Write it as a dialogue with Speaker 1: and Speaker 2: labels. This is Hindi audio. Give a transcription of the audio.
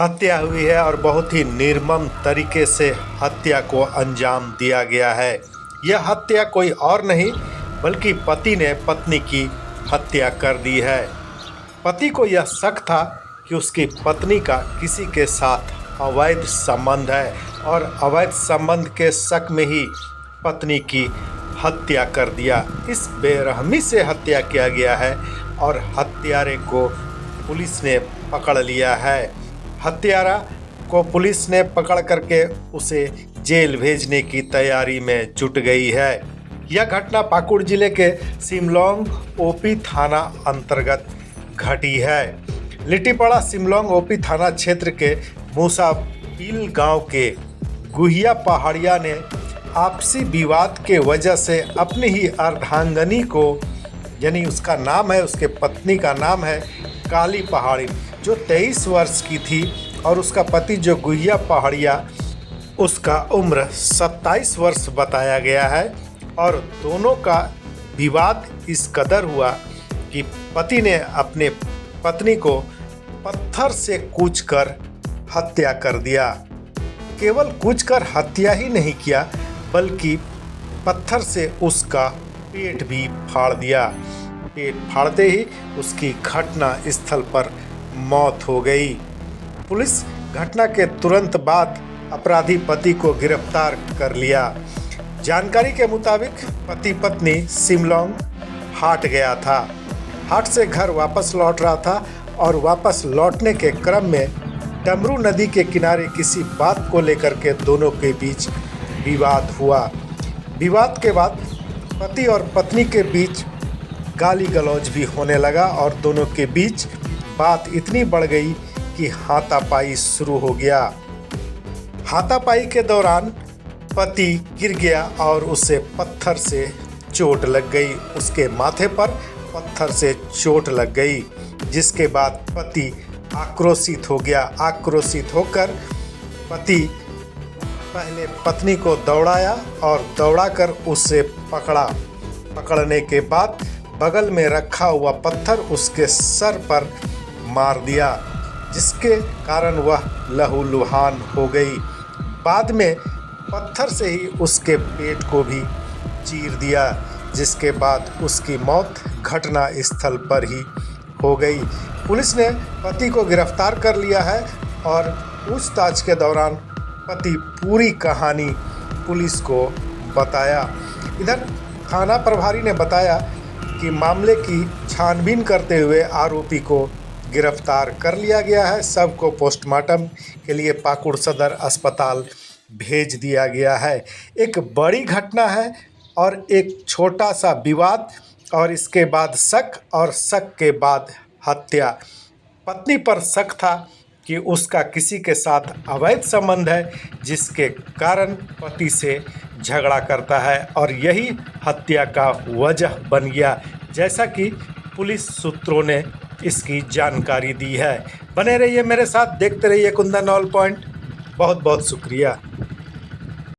Speaker 1: हत्या हुई है और बहुत ही निर्मम तरीके से हत्या को अंजाम दिया गया है। यह हत्या कोई और नहीं बल्कि पति ने पत्नी की हत्या कर दी है। पति को यह शक था कि उसकी पत्नी का किसी के साथ अवैध संबंध है और अवैध संबंध के शक में ही पत्नी की हत्या कर दिया। इस बेरहमी से हत्या किया गया है और हत्यारे को पुलिस ने पकड़ लिया है। हत्यारा को पुलिस ने पकड़ करके उसे जेल भेजने की तैयारी में जुट गई है। यह घटना पाकुड़ जिले के सिमलोंग ओपी थाना अंतर्गत घटी है। लिट्टीपाड़ा सिमलोंग ओपी थाना क्षेत्र के मूसापील गांव के गुहिया पहाड़िया ने आपसी विवाद के वजह से अपनी ही अर्धांगनी को, यानी उसका नाम है, उसके पत्नी का नाम है काली पहाड़ी, जो 23 वर्ष की थी, और उसका पति जो गुहिया पहाड़िया, उसका उम्र 27 वर्ष बताया गया है। और दोनों का विवाद इस कदर हुआ कि पति ने अपने पत्नी को पत्थर से कूचकर हत्या कर दिया। केवल कूचकर हत्या ही नहीं किया बल्कि पत्थर से उसका पेट भी फाड़ दिया। पेट फाड़ते ही उसकी घटना स्थल पर मौत हो गई। पुलिस घटना के तुरंत बाद अपराधी पति को गिरफ्तार कर लिया। जानकारी के मुताबिक पति पत्नी सिमलोंग हाट गया था। हाट से घर वापस लौट रहा था और वापस लौटने के क्रम में डमरू नदी के किनारे किसी बात को लेकर के दोनों के बीच विवाद हुआ। विवाद के बाद पति और पत्नी के बीच गाली गलौज भी होने लगा और दोनों के बीच बात इतनी बढ़ गई कि हाथापाई शुरू हो गया। हाथापाई के दौरान पति गिर गया और उसे पत्थर से चोट लग गई। उसके माथे पर पत्थर से चोट लग गई, जिसके बाद पति आक्रोशित हो गया। आक्रोशित होकर पति पहले पत्नी को दौड़ाया और दौड़ाकर उसे पकड़ा। पकड़ने के बाद बगल में रखा हुआ पत्थर उसके सर पर मार दिया, जिसके कारण वह लहूलुहान हो गई। बाद में पत्थर से ही उसके पेट को भी चीर दिया, जिसके बाद उसकी मौत घटना स्थल पर ही हो गई। पुलिस ने पति को गिरफ्तार कर लिया है और पूछताछ के दौरान पति पूरी कहानी पुलिस को बताया। इधर थाना प्रभारी ने बताया कि मामले की छानबीन करते हुए आरोपी को गिरफ्तार कर लिया गया है। सबको पोस्टमार्टम के लिए पाकुड़ सदर अस्पताल भेज दिया गया है। एक बड़ी घटना है और एक छोटा सा विवाद, और इसके बाद शक, और शक के बाद हत्या। पत्नी पर शक था कि उसका किसी के साथ अवैध संबंध है, जिसके कारण पति से झगड़ा करता है और यही हत्या का वजह बन गया, जैसा कि पुलिस सूत्रों ने इसकी जानकारी दी है। बने रहिए मेरे साथ, देखते रहिए कुंदन ऑल पॉइंट। बहुत बहुत शुक्रिया।